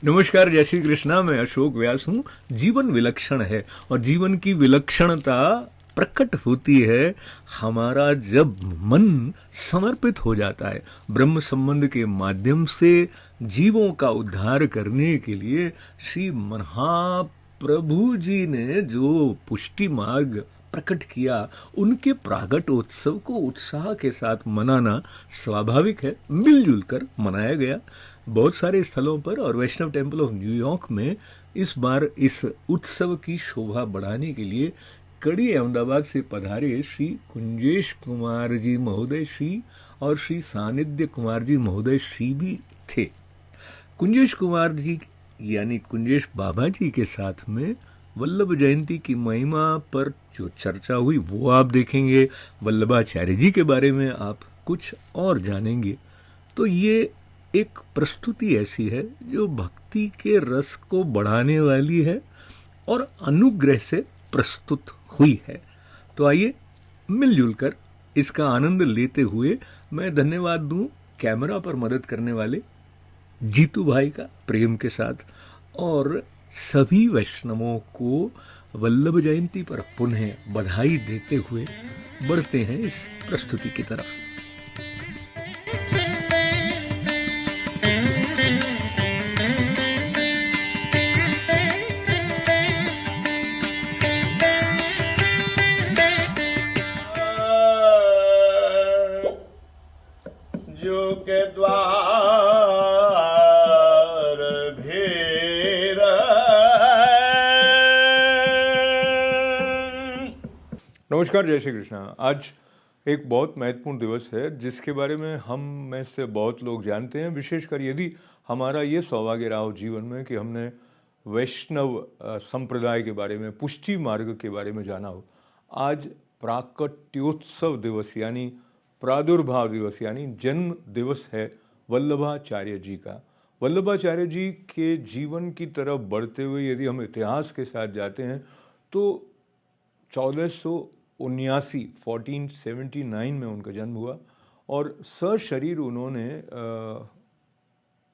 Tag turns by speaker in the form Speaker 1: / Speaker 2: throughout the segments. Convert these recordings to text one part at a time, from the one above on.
Speaker 1: नमस्कार, जय श्री कृष्णा। मैं अशोक व्यास हूँ। जीवन विलक्षण है और जीवन की विलक्षणता प्रकट होती है हमारा जब मन समर्पित हो जाता है ब्रह्म संबंध के माध्यम से जीवों का उद्धार करने के लिए। श्री महाप्रभु जी ने जो पुष्टि मार्ग प्रकट किया, उनके प्रागट्योत्सव को उत्साह के साथ मनाना स्वाभाविक है। मिलजुल कर मनाया गया बहुत सारे स्थलों पर, और वैष्णव टेम्पल ऑफ न्यूयॉर्क में इस बार इस उत्सव की शोभा बढ़ाने के लिए कड़ी अहमदाबाद से पधारे श्री कुंजेश कुमार जी महोदय श्री और श्री सानिध्य कुमार जी महोदय श्री भी थे। कुंजेश कुमार जी यानी कुंजेश बाबा जी के साथ में वल्लभ जयंती की महिमा पर जो चर्चा हुई वो आप देखेंगे। वल्लभाचार्य जी के बारे में आप कुछ और जानेंगे। तो ये एक प्रस्तुति ऐसी है जो भक्ति के रस को बढ़ाने वाली है और अनुग्रह से प्रस्तुत हुई है। तो आइए मिलजुल कर इसका आनंद लेते हुए मैं धन्यवाद दूं कैमरा पर मदद करने वाले जीतू भाई का प्रेम के साथ, और सभी वैष्णवों को वल्लभ जयंती पर पुनः बधाई देते हुए बढ़ते हैं इस प्रस्तुति की तरफ।
Speaker 2: जो के द्वार भीर
Speaker 1: नमस्कार, जय श्री कृष्णा। आज एक बहुत महत्वपूर्ण दिवस है जिसके बारे में हम में से बहुत लोग जानते हैं, विशेषकर यदि हमारा ये सौभाग्य रहा हो जीवन में कि हमने वैष्णव संप्रदाय के बारे में, पुष्टि मार्ग के बारे में जाना हो। आज प्राकट्योत्सव दिवस यानी प्रादुर्भाव दिवस यानी जन्म दिवस है वल्लभाचार्य जी का। वल्लभाचार्य जी के जीवन की तरफ बढ़ते हुए यदि हम इतिहास के साथ जाते हैं तो 1479 में उनका जन्म हुआ और सशरीर उन्होंने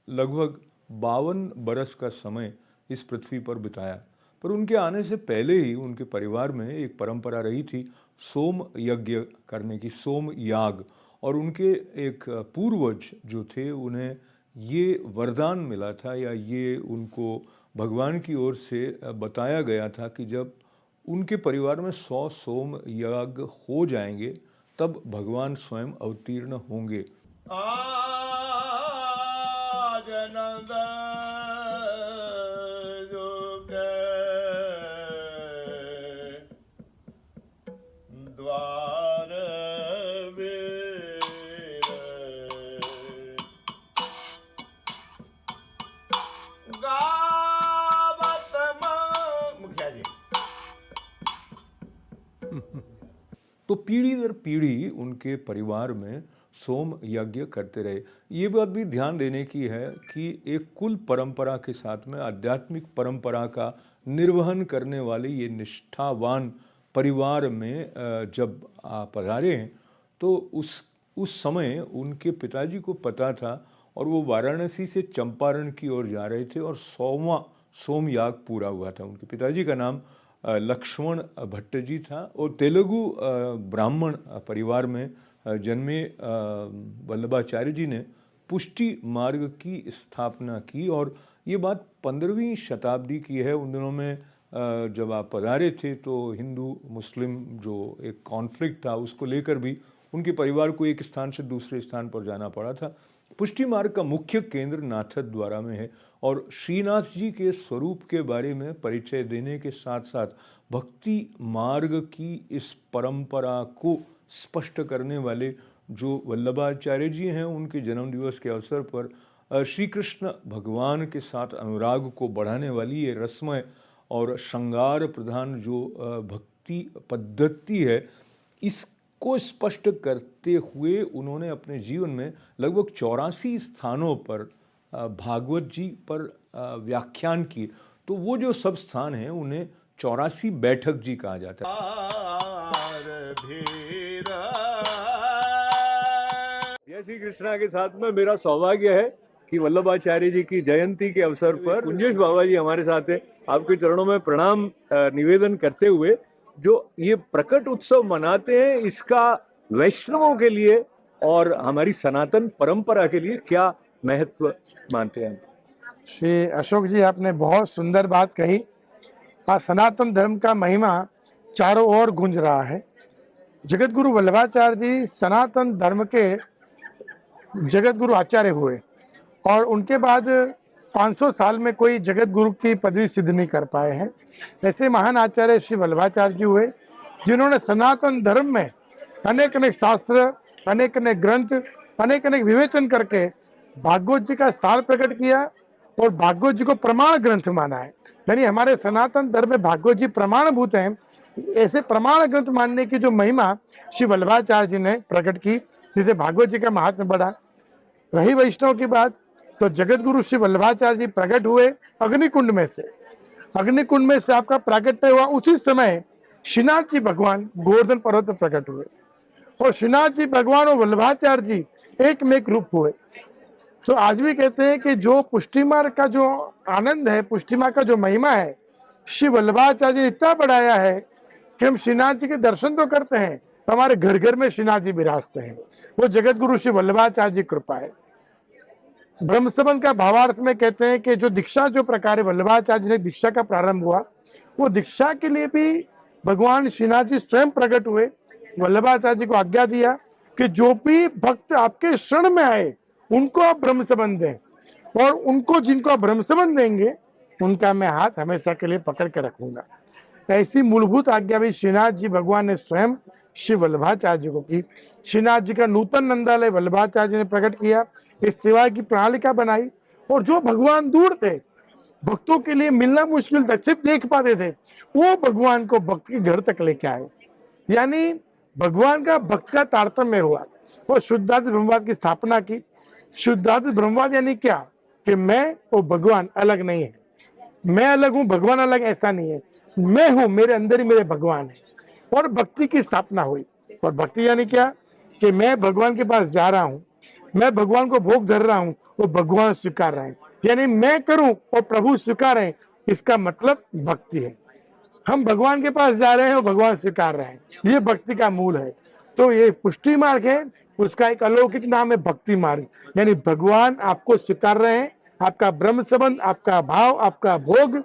Speaker 1: लगभग 52 बरस का समय इस पृथ्वी पर बिताया। पर उनके आने से पहले ही उनके परिवार में एक परंपरा रही थी सोम यज्ञ करने की, सोम याग। और उनके एक पूर्वज जो थे उन्हें ये वरदान मिला था या ये उनको भगवान की ओर से बताया गया था कि जब उनके परिवार में 100 सोम याग हो जाएंगे तब भगवान स्वयं अवतीर्ण होंगे।
Speaker 2: आजनंद जो के द्वार भीर गावत मुखिया जी।
Speaker 1: तो पीढ़ी दर पीढ़ी उनके परिवार में सोम यज्ञ करते रहे। ये बात भी ध्यान देने की है कि एक कुल परंपरा के साथ में आध्यात्मिक परंपरा का निर्वहन करने वाले ये निष्ठावान परिवार में जब पधारे हैं तो उस समय उनके पिताजी को पता था और वो वाराणसी से चंपारण की ओर जा रहे थे और 100वां सोम याग पूरा हुआ था। उनके पिताजी का नाम लक्ष्मण भट्ट जी था और तेलुगु ब्राह्मण परिवार में जन्मे वल्लभाचार्य जी ने पुष्टि मार्ग की स्थापना की। और ये बात 15वीं शताब्दी की है। उन दिनों में जब आप पधारे थे तो हिंदू मुस्लिम जो एक कॉन्फ्लिक्ट था उसको लेकर भी उनके परिवार को एक स्थान से दूसरे स्थान पर जाना पड़ा था। पुष्टि मार्ग का मुख्य केंद्र नाथद्वारा में है और श्रीनाथ जी के स्वरूप के बारे में परिचय देने के साथ साथ भक्ति मार्ग की इस परंपरा को स्पष्ट करने वाले जो वल्लभाचार्य जी हैं, उनके जन्म दिवस के अवसर पर श्री कृष्ण भगवान के साथ अनुराग को बढ़ाने वाली ये रसमय और श्रृंगार प्रधान जो भक्ति पद्धति है, इसको स्पष्ट करते हुए उन्होंने अपने जीवन में लगभग 84 स्थानों पर भागवत जी पर व्याख्यान किए। तो वो जो सब स्थान हैं उन्हें 84 बैठक जी कहा जाता है। जय श्री कृष्णा के साथ में मेरा सौभाग्य है कि वल्लभाचार्य जी की जयंती के अवसर पर कुंजेश बाबा जी हमारे साथ है। आपके चरणों में प्रणाम निवेदन करते हुए, जो ये प्रकट उत्सव मनाते हैं, इसका वैष्णवों के लिए और हमारी सनातन परंपरा के लिए क्या महत्व मानते हैं?
Speaker 3: श्री अशोक जी, आपने बहुत सुंदर बात कही। आज सनातन धर्म का महिमा चारों ओर गूंज रहा है। जगत गुरु वल्लभाचार्य जी सनातन धर्म के जगत गुरु आचार्य हुए और उनके बाद 500 साल में कोई जगत गुरु की पदवी सिद्ध नहीं कर पाए हैं। ऐसे महान आचार्य श्री वल्लभाचार्य जी हुए जिन्होंने सनातन धर्म में अनेक अनेक शास्त्र, अनेक अनेक ग्रंथ, अनेक अनेक विवेचन करके भागवत जी का सार प्रकट किया और भागवत जी को प्रमाण ग्रंथ माना है। यानी हमारे सनातन धर्म में भागवत जी प्रमाणभूत हैं। ऐसे प्रमाण ग्रंथ मानने की जो महिमा श्री वल्लभाचार्य जी ने प्रकट की, जिसे भागवत जी का महात्म्य बढ़ा। रही वैष्णव की बात, तो जगत गुरु श्री वल्लभाचार्य जी प्रकट हुए अग्निकुंड में से। अग्निकुंड में से आपका प्राकट्य हुआ, उसी समय श्रीनाथ जी भगवान गोवर्धन पर्वत पर प्रकट हुए और श्रीनाथ जी भगवान और वल्लभाचार्य जी एक में एक रूप हुए। तो आज भी कहते हैं कि जो पुष्टि मार्ग का जो आनंद है, पुष्टि मार्ग का जो महिमा है, श्री वल्लभाचार्य जी इतना बढ़ाया है कि हम श्रीनाथ जी के दर्शन तो करते हैं, हमारे घर घर में श्रीनाथ जी विराजते हैं। वो जगत गुरु श्री वल्लभाचार्य जी कृपा है। ब्रह्म संबंध का भावार्थ में कहते हैं कि जो दीक्षा, जो प्रकार वल्लभाचार्य जी ने दीक्षा का प्रारंभ हुआ, वो दीक्षा के लिए भी भगवान श्रीनाथ जी स्वयं प्रकट हुए। वल्लभाचार्य जी को आज्ञा दिया कि जो भी भक्त आपके शरण में आए उनको आप ब्रह्म संबंध दें और उनको जिनको आप ब्रह्म संबंध देंगे उनका मैं हाथ हमेशा के लिए पकड़ के रखूंगा। ऐसी मूलभूत आज्ञा भी श्रीनाथ जी भगवान ने स्वयं श्री वल्लभाचार्य जी को की। श्रीनाथ जी का नूतन नंदालय वल्लभाचार्य जी ने प्रकट किया, इस सेवा की प्रणालिका बनाई और जो भगवान दूर थे, भक्तों के लिए मिलना मुश्किल था, सिर्फ देख पाते थे, वो भगवान को भक्त के घर तक लेके आए। यानी भगवान का भक्त का तारतम्य हुआ और शुद्धाद्वैत ब्रह्मवाद की स्थापना की। शुद्धाद्वैत ब्रह्मवाद यानी क्या कि मैं और भगवान अलग नहीं है, मैं अलग हूं, भगवान अलग, ऐसा नहीं है। मैं हूं, मेरे अंदर ही मेरे भगवान है। और भक्ति की स्थापना हुई। और भक्ति यानी क्या कि मैं भगवान के पास जा रहा हूं, मैं भगवान को भोग धर रहा हूं और भगवान स्वीकार रहे हैं। यानी मैं करूं और प्रभु स्वीकार रहे, इसका मतलब भक्ति है। हम भगवान के पास जा रहे हैं और भगवान स्वीकार रहे हैं, ये भक्ति का मूल है। तो ये पुष्टि मार्ग है, उसका एक अलौकिक नाम है भक्ति मार्ग। यानी भगवान आपको स्वीकार रहे हैं, आपका ब्रह्म संबंध, आपका भाव, आपका भोग,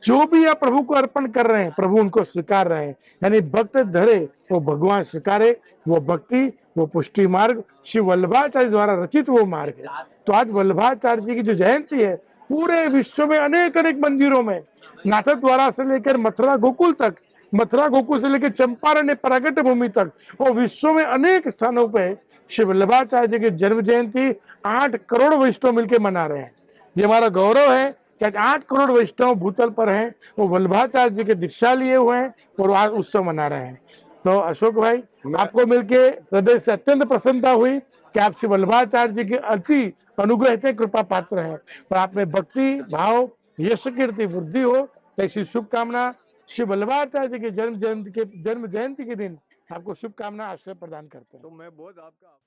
Speaker 3: जो भी आप प्रभु को अर्पण कर रहे हैं, प्रभु उनको स्वीकार रहे हैं। यानी भक्त धरे वो भगवान स्वीकारे, वो भक्ति, वो पुष्टि मार्ग श्री वल्लभाचार्य द्वारा रचित वो मार्ग है। तो आज वल्लभाचार्य जी की जो जयंती है, पूरे विश्व में अनेक अनेक मंदिरों में, नाथक द्वारा से लेकर मथुरा गोकुल तक, मथुरा गोकुल से लेकर चंपारण प्रागट्य भूमि तक और विश्व में अनेक स्थानों पे श्री वल्लभाचार्य जी की जन्म जयंती 8 करोड़ वैष्णव मिलकर मना रहे हैं। ये हमारा गौरव है कि 8 करोड़ वैष्णव भूतल पर हैं, वो वल्लभाचार्य जी के दीक्षा लिए हुए हैं और आज उत्सव मना रहे हैं। तो अशोक भाई, आपको मिलके हृदय से अत्यंत प्रसन्नता हुई कि आप श्री वल्लभाचार्य जी के अति अनुग्रह थे, कृपा पात्र हैं और आप में भक्ति भाव, यश कीर्ति वृद्धि हो, ऐसी शुभकामना श्री वल्लभाचार्य जी के जन्म जयंती के दिन आपको शुभकामना आश्रय प्रदान करते हैं।
Speaker 1: तो मैं बहुत आपका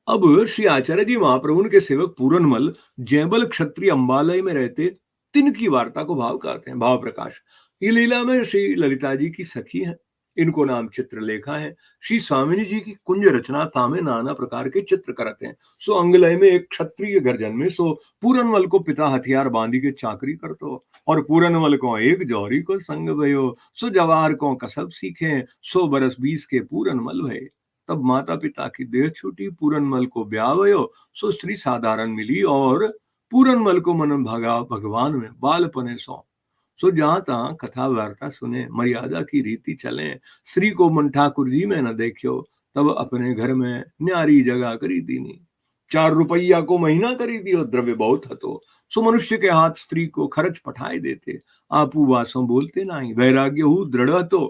Speaker 1: अब श्री आचार्य जी महाप्रभु के सेवक पूरनमल जयबल क्षत्रिय अंबालय में रहते तिनकी वार्ता को भाव कहते हैं। भाव प्रकाश ये लीला में श्री ललिता जी की सखी हैं, इनको नाम चित्रलेखा है। श्री स्वामिनी जी की कुंज रचना तामे नाना प्रकार के चित्र करते हैं। सो अंगलय में एक क्षत्रिय घर जन्मे, सो पूरनमल को पिता हथियार बांधी के चाकरी करतो और पूरनमल को एक जौहरी को संग भयो, सो जवार को कसब सीखे, 100 बरस 20 के पूरनमल भये। तब माता पिता की देह छूटी, पूरनमल को ब्याह भयो, सो स्त्री साधारण मिली और पूरनमल को मन भगा भगवान में बालपने सो जहां तहां कथा वार्ता सुने, मर्यादा की रीति चले, श्री को मन ठाकुर जी में न देखियो, तब अपने घर में न्यारी जगह करी दीनी, 4 रुपया को महीना करी दियो, द्रव्य बहुत हतो, सो मनुष्य के हाथ स्त्री को खर्च पठाए देते, आपू वासों बोलते नाही, वैराग्य हु दृढ़ तो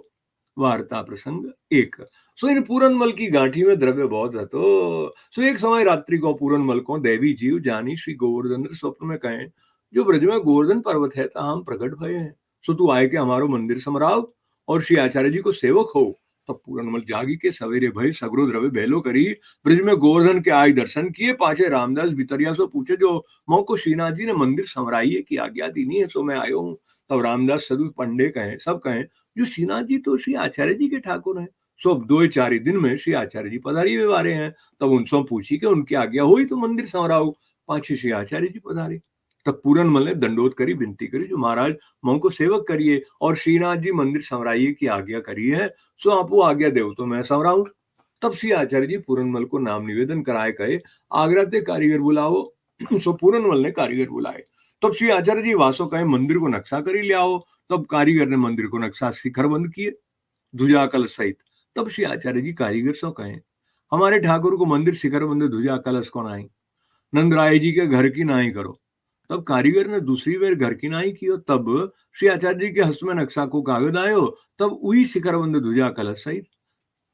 Speaker 1: वार्ता प्रसंग 1। सो इन पूरनमल की गांठी में द्रव्य बहुत हतो, सो एक समय रात्रि को पूरनमल को देवी जीव जानी श्री गोवर्धन स्वप्न में कहें, जो ब्रज में गोवर्धन पर्वत है ता हम प्रकट भये हैं, सो तू आए के हमारो मंदिर समराव और श्री आचार्य जी को सेवक हो, तब पूरनमल जागी के सवेरे भय सगरो द्रवे बेलो करी, ब्रज में गोवर्धन के आय दर्शन किए, पाछे रामदास भितरिया सो पूछे जो मऊ को श्रीनाथ जी ने मंदिर संवराइए की आज्ञा दी नहीं है, सो मैं आयो हूँ। तब रामदास सदु पंडे कहे, सब कहे जो श्रीनाथ जी तो श्री आचार्य जी के ठाकुर हैं, सो अब 2-4 दिन में श्री आचार्य जी पधारी व्यवहारे हैं। तब उनसे पूछी कि उनकी आज्ञा हुई तो मंदिर संवराऊ, पाछे श्री आचार्य जी पधारे। तब पूरनमल ने दंडोत करी, विनती करी जो महाराज मऊ को सेवक करिए और श्रीनाथ जी मंदिर संवराइए की आज्ञा करी है, सो आप वो आज्ञा देव तो मैं संवराऊं। तब श्री आचार्य जी पूरनमल को नाम निवेदन कराए कहे, आगरा ते कारीगर बुलाओ। सो पूरनमल ने कारीगर बुलाए। तब श्री आचार्य जी वासो कहे मंदिर को नक्शा करी ले आओ। तब कारीगर ने मंदिर को नक्शा शिखरबंद किए ध्वजा कलश सहित। तब श्री आचार्य जी कारीगर सो कहे, हमारे ठाकुर को मंदिर शिखरबंद ध्वजा कलश को नाई, नंदराय जी के घर की नाई करो। तब कारीगर ने दूसरी बार घर की नाई की। तब श्री आचार्य जी के हस्त में नक्शा को कागज आयो, तब वही शिखरबंद ध्वजा कलश सहित।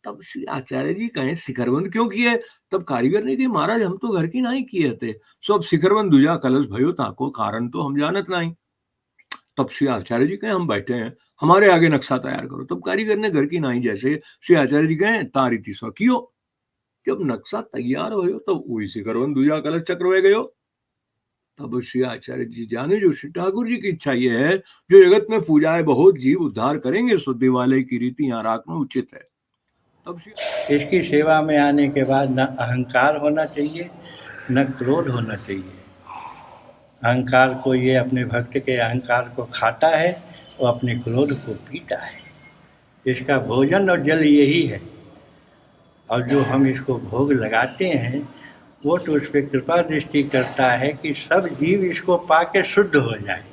Speaker 1: तब श्री आचार्य जी कहे शिखरबंद क्यों किए? तब कारीगर ने कहा महाराज हम तो घर की नाई किए थे, सो अब शिखरबंद ध्वजा कलश भयो ताको कारण तो हम जानत नहीं। तब श्री आचार्य जी कहे हम बैठे हैं, हमारे आगे नक्शा तैयार करो। तब कारीगर ने घर की नाई जैसे श्री आचार्य जी कहे तारीति सो कियो। जब नक्शा तैयार हो तब वही शिखरबंद ध्वजा कलश चक्र हो गयो। तब श्री आचार्य जी जाने जो श्री ठाकुर जी की इच्छा ये है जो जगत में पूजाए बहुत जीव उद्धार करेंगे, सो देवालय की रीति यहाँ राखना उचित है। तब
Speaker 4: इसकी सेवा में आने के बाद न अहंकार होना चाहिए न क्रोध होना चाहिए। अहंकार को ये अपने भक्त के अहंकार को खाता है और अपने क्रोध को पीता है। इसका भोजन और जल यही है, और जो हम इसको भोग लगाते हैं वो तो उस पर कृपा दृष्टि करता है कि सब जीव इसको पाके शुद्ध हो जाए।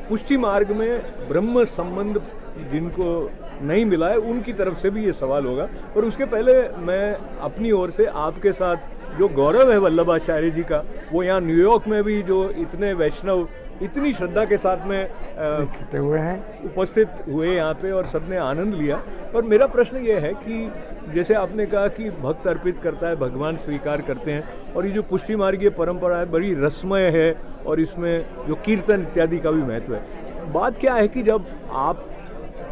Speaker 1: पुष्टि मार्ग में ब्रह्म संबंध जिनको नहीं मिला है उनकी तरफ से भी ये सवाल होगा, पर उसके पहले मैं अपनी ओर से आपके साथ जो गौरव है वल्लभाचार्य जी का, वो यहाँ न्यूयॉर्क में भी जो इतने वैष्णव इतनी श्रद्धा के साथ में
Speaker 3: इकट्ठे हुए हैं,
Speaker 1: उपस्थित हुए यहाँ पे और सबने आनंद लिया। पर मेरा प्रश्न ये है कि जैसे आपने कहा कि भक्त अर्पित करता है, भगवान स्वीकार करते हैं, और ये जो पुष्टि मार्गीय परंपरा है बड़ी रसमय है और इसमें जो कीर्तन इत्यादि का भी महत्व है। बात क्या है कि जब आप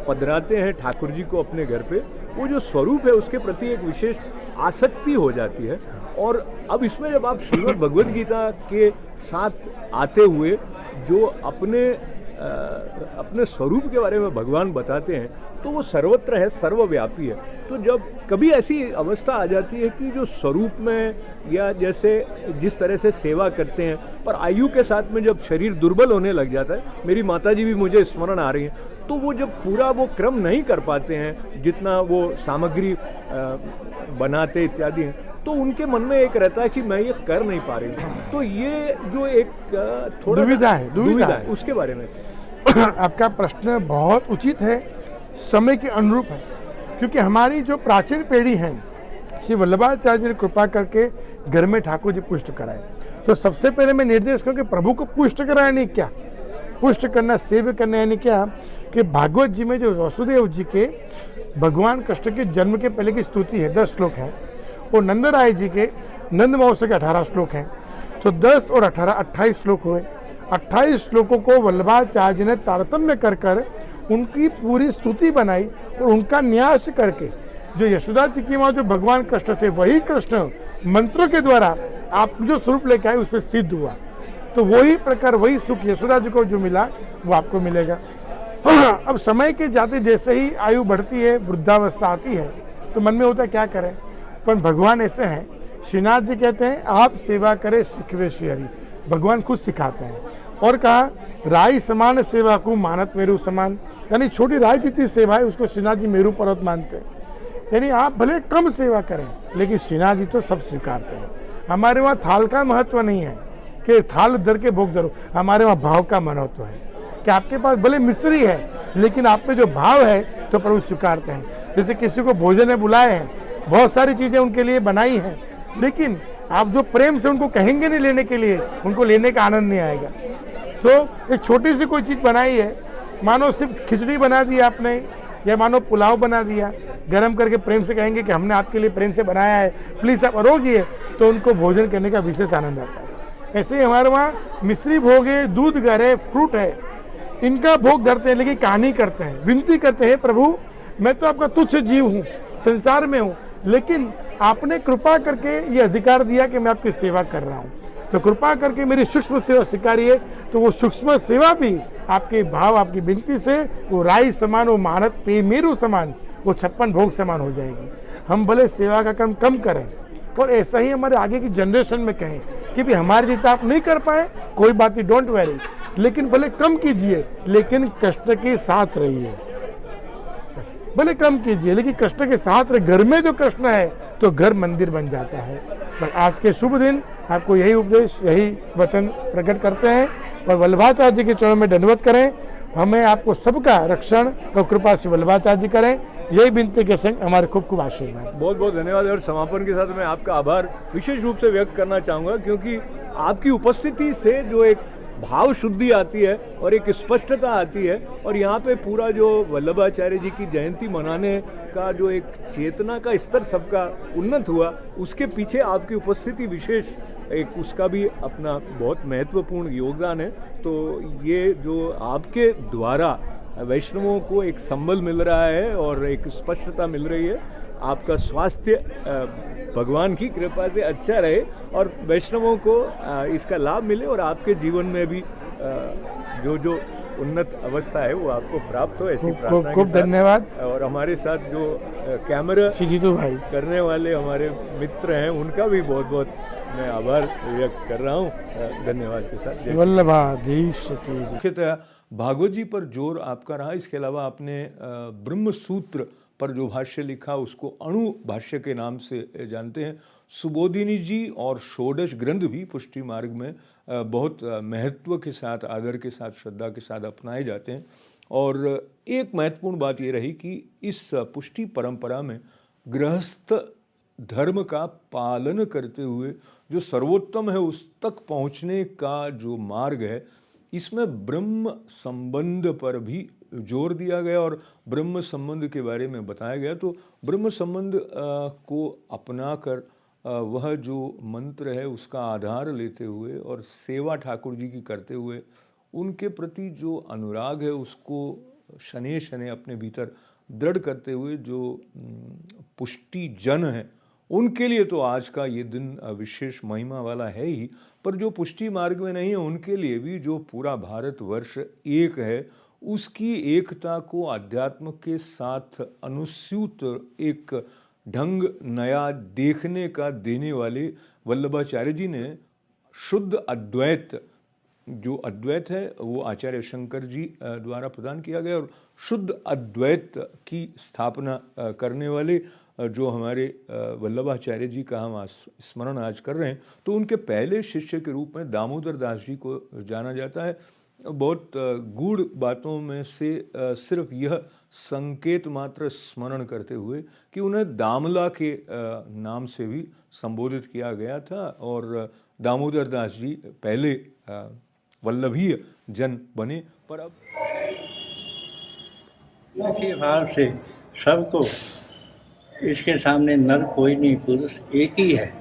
Speaker 1: पधराते हैं ठाकुर जी को अपने घर पे, वो जो स्वरूप है उसके प्रति एक विशेष आसक्ति हो जाती है। और अब इसमें जब आप श्रीमद् भगवद गीता के साथ आते हुए जो अपने स्वरूप के बारे में भगवान बताते हैं, तो वो सर्वत्र है, सर्वव्यापी है। तो जब कभी ऐसी अवस्था आ जाती है कि जो स्वरूप में या जैसे जिस तरह से सेवा करते हैं, पर आयु के साथ में जब शरीर दुर्बल होने लग जाता है, मेरी माताजी भी मुझे स्मरण आ रही हैं, तो वो जब पूरा वो क्रम नहीं कर पाते हैं जितना वो सामग्री बनाते इत्यादि हैं, तो उनके मन में एक रहता है कि मैं ये कर नहीं पा रही हूँ। तो ये जो एक थोड़ा दुविधा है उसके बारे में
Speaker 3: आपका प्रश्न बहुत उचित है, समय के अनुरूप है, क्योंकि हमारी जो प्राचीन पीढ़ी है श्री वल्लभाचार्य जी ने कृपा करके घर में ठाकुर जी पुष्ट कराए। तो सबसे पहले मैं निर्देश करूँ कि प्रभु को पुष्ट कराया नहीं, क्या पुष्ट करना, सेव्य करना, यानी क्या कि भागवत जी में जो वसुदेव जी के भगवान कृष्ण के जन्म के पहले की स्तुति है, 10 श्लोक है, और नंदराय जी के नंद महोत्सव के 18 श्लोक हैं। तो 10 और 18 28 श्लोक हुए। 28 श्लोकों को वल्लभाचार्य जी ने तारतम्य कर कर उनकी पूरी स्तुति बनाई और उनका न्यास करके जो यशोदा जी की माँ जो भगवान कृष्ण थे वही कृष्ण मंत्रों के द्वारा आप जो स्वरूप लेके आए उसमें सिद्ध हुआ। तो वही प्रकार वही सुख यशोदा जी को जो मिला वो आपको मिलेगा। अब समय के जाते जैसे ही आयु बढ़ती है, वृद्धावस्था आती है, तो मन में होता है क्या करें, पर भगवान ऐसे हैं। श्रीनाथ जी कहते हैं आप सेवा करें शिखवे श्री, भगवान खुद सिखाते हैं। और कहा राई समान सेवा को मानत मेरू समान, यानी छोटी राई जितनी सेवा है उसको श्रीनाथ जी मेरू पर्वत मानते हैं। यानी आप भले कम सेवा करें लेकिन श्रीनाथ जी तो सब स्वीकारते हैं। हमारे वहाँ थाल का महत्व नहीं है कि थाल धर के भोग धरो, हमारे वहाँ भाव का महत्व है कि आपके पास भले मिश्री है लेकिन आप में जो भाव है तो प्रभु स्वीकारते हैं। जैसे किसी को भोजन में बुलाए हैं, बहुत सारी चीज़ें उनके लिए बनाई हैं, लेकिन आप जो प्रेम से उनको कहेंगे नहीं लेने के लिए, उनको लेने का आनंद नहीं आएगा। तो एक छोटी सी कोई चीज़ बनाई है, मानो सिर्फ खिचड़ी बना दी आपने या मानो पुलाव बना दिया, गरम करके प्रेम से कहेंगे कि हमने आपके लिए प्रेम से बनाया है, प्लीज़ आप अरोगिए, तो उनको भोजन करने का विशेष आनंद आता है। ऐसे ही हमारे वहाँ मिश्री भोग है, दूध घर है, फ्रूट है, इनका भोग धरते हैं, लेकिन कहानी करते हैं, विनती करते हैं प्रभु मैं तो आपका तुच्छ जीव हूँ, संसार में हूँ, लेकिन आपने कृपा करके ये अधिकार दिया कि मैं आपकी सेवा कर रहा हूँ, तो कृपा करके मेरी सूक्ष्म सेवा स्वीकारिए। तो वो सूक्ष्म सेवा भी आपके भाव आपकी विनती से वो राई समान, वो मानत पे मेरू समान, वो 56 भोग समान हो जाएगी। हम भले सेवा का काम कम करें और ऐसा ही हमारे आगे की जनरेशन में कहें कि भी हमारी जितना आप नहीं कर पाए कोई बात नहीं, डोंट वरी, लेकिन भले कम कीजिए लेकिन कष्ट के साथ रहिए, भले कम कीजिए लेकिन कष्ट के साथ रहे। घर में जो कृष्ण है तो घर मंदिर बन जाता है। पर आज के शुभ दिन आपको यही उपदेश, यही वचन प्रकट करते हैं और वल्लभाचार्य जी के चरणों में दंडवत करें। हमें आपको सबका रक्षण और कृपा से वल्लभाचार्य जी करें, यही विनती के संग हमारे खूब खूब आशीर्वाद।
Speaker 1: बहुत बहुत धन्यवाद। और समापन के साथ मैं आपका आभार विशेष रूप से व्यक्त करना चाहूँगा, क्योंकि आपकी उपस्थिति से जो एक भाव शुद्धि आती है और एक स्पष्टता आती है, और यहाँ पे पूरा जो वल्लभाचार्य जी की जयंती मनाने का जो एक चेतना का स्तर सबका उन्नत हुआ, उसके पीछे आपकी उपस्थिति विशेष एक उसका भी अपना बहुत महत्वपूर्ण योगदान है। तो ये जो आपके द्वारा वैष्णवों को एक संबल मिल रहा है और एक स्पष्टता मिल रही है, आपका स्वास्थ्य भगवान की कृपा से अच्छा रहे और वैष्णवों को इसका लाभ मिले और आपके जीवन में भी जो जो उन्नत अवस्था है वो आपको प्राप्त हो, ऐसी प्रार्थना
Speaker 3: खूब धन्यवाद।
Speaker 1: और हमारे साथ जो कैमरा
Speaker 3: जीतू भाई
Speaker 1: करने वाले हमारे मित्र हैं उनका भी बहुत बहुत मैं आभार व्यक्त कर रहा हूँ, धन्यवाद के साथ।
Speaker 3: वल्लभाधीश की
Speaker 1: मुख्यतः भागवत जी पर जोर आपका रहा। इसके अलावा आपने ब्रह्म सूत्र पर जो भाष्य लिखा उसको अणु भाष्य के नाम से जानते हैं। सुबोधिनी जी और षोडश ग्रंथ भी पुष्टि मार्ग में बहुत महत्व के साथ, आदर के साथ, श्रद्धा के साथ अपनाए जाते हैं। और एक महत्वपूर्ण बात ये रही कि इस पुष्टि परंपरा में गृहस्थ धर्म का पालन करते हुए जो सर्वोत्तम है उस तक पहुँचने का जो मार्ग है, इसमें ब्रह्म संबंध पर भी जोर दिया गया और ब्रह्म संबंध के बारे में बताया गया। तो ब्रह्म संबंध को अपनाकर वह जो मंत्र है उसका आधार लेते हुए और सेवा ठाकुर जी की करते हुए उनके प्रति जो अनुराग है उसको शनै शनै अपने भीतर दृढ़ करते हुए जो पुष्टि जन है उनके लिए तो आज का ये दिन विशेष महिमा वाला है ही, पर जो पुष्टि मार्ग में नहीं है उनके लिए भी जो पूरा भारतवर्ष एक है उसकी एकता को अध्यात्म के साथ अनुस्यूत एक ढंग नया देखने का देने वाले वल्लभाचार्य जी ने शुद्ध अद्वैत, जो अद्वैत है वो आचार्य शंकर जी द्वारा प्रदान किया गया, और शुद्ध अद्वैत की स्थापना करने वाले जो हमारे वल्लभाचार्य जी का हम स्मरण आज कर रहे हैं, तो उनके पहले शिष्य के रूप में दामोदर दास जी को जाना जाता है। बहुत गूढ़ बातों में से सिर्फ यह संकेत मात्र स्मरण करते हुए कि उन्हें दामला के नाम से भी संबोधित किया गया था, और दामोदर दास जी पहले वल्लभीय जन बने। पर अब
Speaker 4: के भाव से सबको, इसके सामने नर कोई नहीं, पुरुष एक ही है।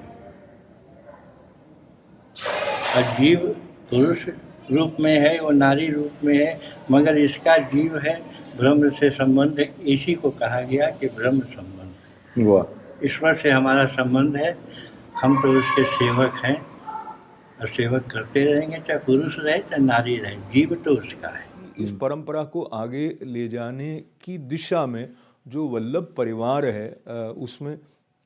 Speaker 4: और जीव पुरुष रूप में है, वो नारी रूप में है, मगर इसका जीव है, ब्रह्म से संबंध है। इसी को कहा गया कि ब्रह्म संबंध।
Speaker 1: वाह।
Speaker 4: ईश्वर से हमारा संबंध है, हम तो उसके सेवक हैं और सेवक करते रहेंगे, चाहे पुरुष रहे चाहे नारी रहे, जीव तो उसका है।
Speaker 1: इस परंपरा को आगे ले जाने की दिशा में जो वल्लभ परिवार है उसमें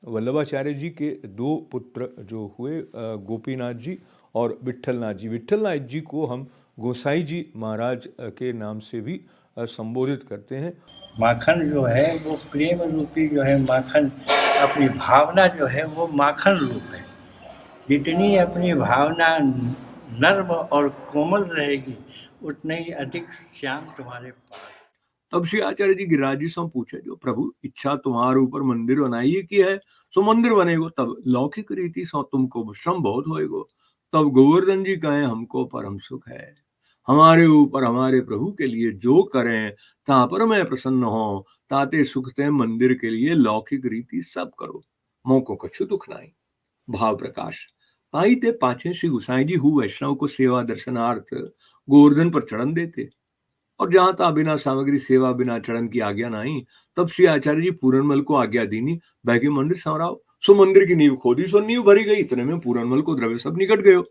Speaker 1: वल्लभाचार्य जी के दो पुत्र जो हुए गोपीनाथ जी और विट्ठलनाथ जी। विट्ठलनाथ जी को हम गोसाई जी महाराज के नाम से भी संबोधित करते हैं।
Speaker 4: माखन जो है वो प्रेम रूपी जो है माखन, अपनी भावना जो है वो माखन रूप है। जितनी अपनी भावना नर्म और कोमल रहेगी उतने ही अधिक श्याम तुम्हारे पास।
Speaker 1: तब श्री आचार्य जी गिरिराज जी से पूछे, जो प्रभु इच्छा तुम्हारे ऊपर मंदिर बनाइए की है, सो मंदिर बनेगो, तब लौकिक रीति सो तुमको श्रम बहुत होएगो। तब गोवर्धन जी कहे, हमको परम सुख है, हमारे ऊपर हमारे प्रभु के लिए जो करें ता पर मैं प्रसन्न हो, ताते सुखते मंदिर के लिए लौकिक रीति सब करो, मोको कछु दुख नहीं। भाव प्रकाश आई ते पाछे श्री गुसाई जी हु वैष्णव को सेवा दर्शनार्थ गोवर्धन पर चढ़न देते, और जहां था बिना सामग्री सेवा बिना चरण की आज्ञा नहीं। तब श्री आचार्य जी पूरनमल को आज्ञा दीनी, बैगे मंदिर संवराओ। सो मंदिर की नींव खोदी, सो नींव भरी गई। इतने में पूरनमल को द्रव्य सब निकट गयो।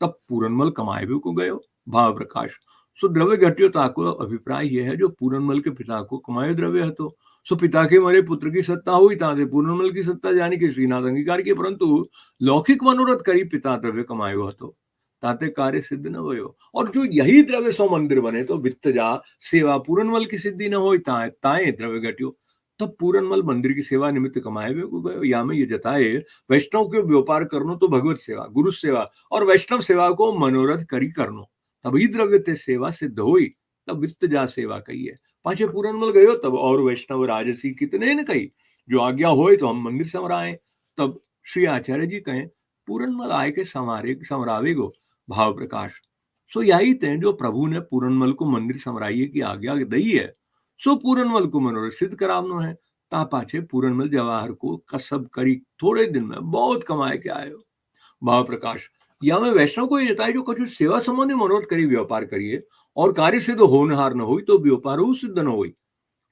Speaker 1: तब पूरनमल कमाए भी को गयो। भाव प्रकाश सो द्रव्य घट्यो, ताको अभिप्राय यह है जो पूरनमल के पिता को कमाए द्रव्य है, तो सो पिता के मरे पुत्र की सत्ता हुई, ताते पूरनमल की सत्ता जानी कि श्रीनाथ अंगीकार किए, परंतु लौकिक मनोरथ करी पिता द्रव्य कमाए हो, ताते कार्य सिद्ध न हो। और जो यही द्रव्य सो मंदिर बने, तो वित्त जा सेवा पूरनमल की सिद्धि न हो, ताए द्रव्य घट्यो। तब पूरनमल मंदिर की सेवा निमित्त कमाए हुए को गयो। या में ये जताए, वैष्णव के व्यापार करनो तो भगवत सेवा गुरु सेवा और वैष्णव सेवा को मनोरथ करी करनो, तभी द्रव्य ते सेवा सिद्ध होई। तब वित्त जा सेवा कही है। पाछे पूरनमल गयो, तब और वैष्णव राजसी कितने न कही, जो आज्ञा होए तो हम मंदिर संवराए। तब श्री आचार्य जी कहें, पूरनमल आए के संवरावे गो। भाव प्रकाश सो यही थे जो प्रभु ने पूरनमल को मंदिर संवराइए की आज्ञा दई है, सो पूरनमल को मनोरथ सिद्ध करावनो है। ता पाछे पूरनमल जवाहर को कसब करी, थोड़े दिन में बहुत कमाए के आयो। भाव प्रकाश या में वैष्णव को ये जताए, जो कछु सेवा संबंधी मनोरथ करी व्यापार करिए, और कार्य सिद्ध होनहार न हुई, तो व्यापार सिद्ध न हुई।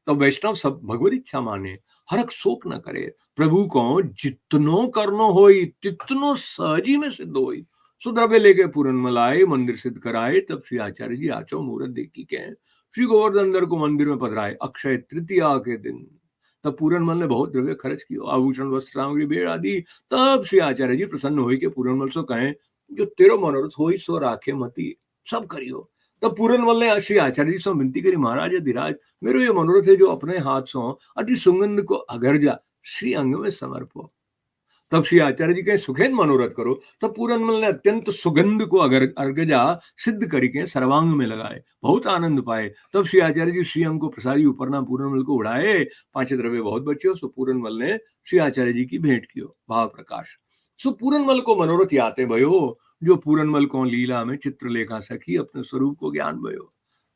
Speaker 1: तब वैष्णव सब भगवत इच्छा माने, हरक शोक न करे, प्रभु को जितनो करनो होई तितनो सहजी में सिद्ध होई। सो द्रव्य लेके पूरनमल आए, मंदिर सिद्ध कराए। तब श्री आचार्य जी आचो मुहूर्त देखी के श्री गोवर्धन अंदर को मंदिर में पधराए, अक्षय तृतीया के दिन। तब पूरनमल ने बहुत द्रव्य खर्च किया, आभूषण वस्त्र सामग्री भेड़ आदि। तब श्री आचार्य जी प्रसन्न हुई के पूरनमल सो कहें, जो तेरो मनोरथ होई सो राखे मती, सब करियो। तब पूरनमल ने श्री आचार्य जी से विनती करी, महाराज धीराज, मेरो ये मनोरथ है, जो अपने हाथ सो अति सुगंध को अगरजा श्री अंग में समर्पो। तब श्री आचार्य जी कहे, सुखेन मनोरथ करो। तब पूरनमल ने अत्यंत सुगंध को अर्गजा सिद्ध करके सर्वांग में लगाए, बहुत आनंद पाए। तब श्री आचार्य जी श्री अंग को प्रसादी उपरना पूरनमल को उड़ाए, पांचे द्रव्य बहुत बच्चे। सो पूरनमल ने श्री आचार्य जी की भेंट कियो। भाव प्रकाश सो पूरनमल को मनोरथ याते भयो, जो पूरनमल को लीला में चित्रलेखा सखी अपने स्वरूप को ज्ञान भयो।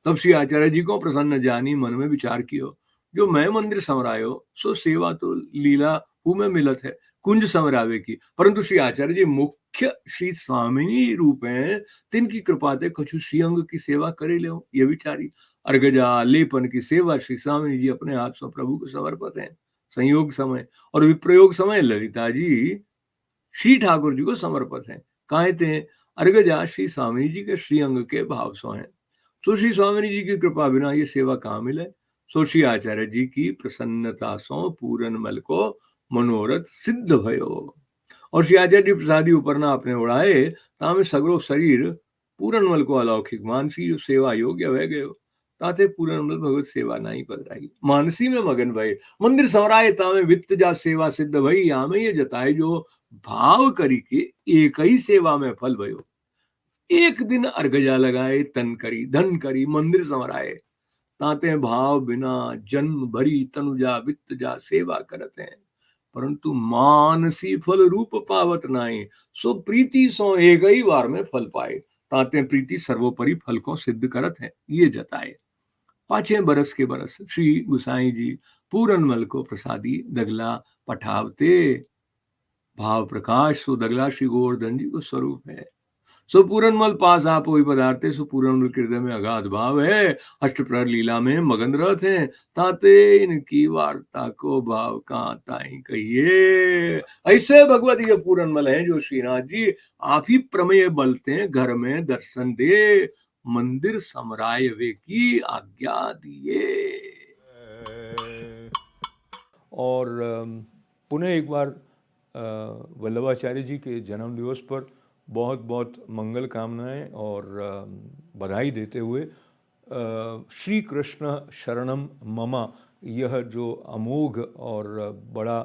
Speaker 1: तब श्री आचार्य जी को प्रसन्न जानी, मन में विचार कियो, जो मैं मंदिर संवरायो, सो सेवा तो लीला हूं में मिलत है, कुंज संवरावे की, परंतु श्री आचार्य जी मुख्य श्री स्वामिनी रूप है, तिनकी कृपा ते कछु श्री अंग की सेवा करे ले। ये विचारी अर्घजा लेपन की सेवा श्री स्वामिनी जी अपने हाथ से प्रभु को समर्पित है। संयोग समय और विप्रयोग समय ललिता जी श्री ठाकुर जी को समर्पित है। कहते अर्घजा श्री स्वामी जी के श्री अंग के भाव सो है। सो श्री स्वामी जी की कृपा बिना ये सेवा कहाँ मिले। सो श्री आचार्य जी की प्रसन्नता सो पूरनमल को मनोरथ सिद्ध भयो। और श्री आचार्य जी प्रसादी उपरना अपने उड़ाए, तामे सगरो शरीर पूरनमल को अलौकिक मानसी जो सेवा योग्य वह गयो। ताते पूरनमल भगवत सेवा नहीं पधराई, मानसी में मगन भय मंदिर संवराए, तामे वित्त जा सेवा सिद्ध भई। यहाँ में ये जताए, जो भाव करी के एक ही सेवा में फल भयो। एक दिन अर्घजा लगाए, तन करी धन करी मंदिर संवराए, ताते भाव बिना जन्म भरी तनुजा वित्त जा सेवा करते हैं, परंतु मानसी फल रूप पावत नाई। सो प्रीति सो एक ही बार में फल पाए, ताते प्रीति सर्वोपरि फल को सिद्ध करत है। ये जताए। पांचे बरस के बरस श्री गुसाई जी पूरनमल को प्रसादी दगला पठावते। भाव प्रकाश सो दगला श्री गोवर्धन जी को स्वरूप है। सो पूरनमल पास आप वही पदार्थे सो पूरनमल हृदय में अगाध भाव है, अष्टप्रहर लीला में मगन रथ हैं, ताते इनकी वार्ता को भाव कहाँ ताई कहिए। ऐसे भगवत ये पूरनमल है जो श्रीनाथ जी आप ही प्रमेय बलते हैं, घर में दर्शन दे, मंदिर समराय वे की आज्ञा दिए। और पुनः एक बार वल्लभाचार्य जी के जन्म दिवस पर बहुत बहुत मंगल कामनाएं और बधाई देते हुए श्री कृष्ण शरणम मम, यह जो अमोघ और बड़ा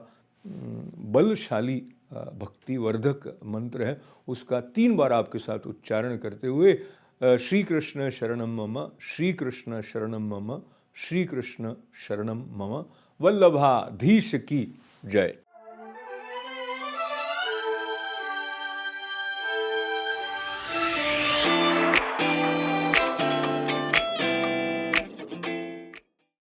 Speaker 1: बलशाली भक्तिवर्धक मंत्र है उसका 3 बार आपके साथ उच्चारण करते हुए श्री कृष्ण शरणम मम, श्री कृष्ण शरणम मम, श्री कृष्ण शरणम मम, वल्लभाधीश की जय।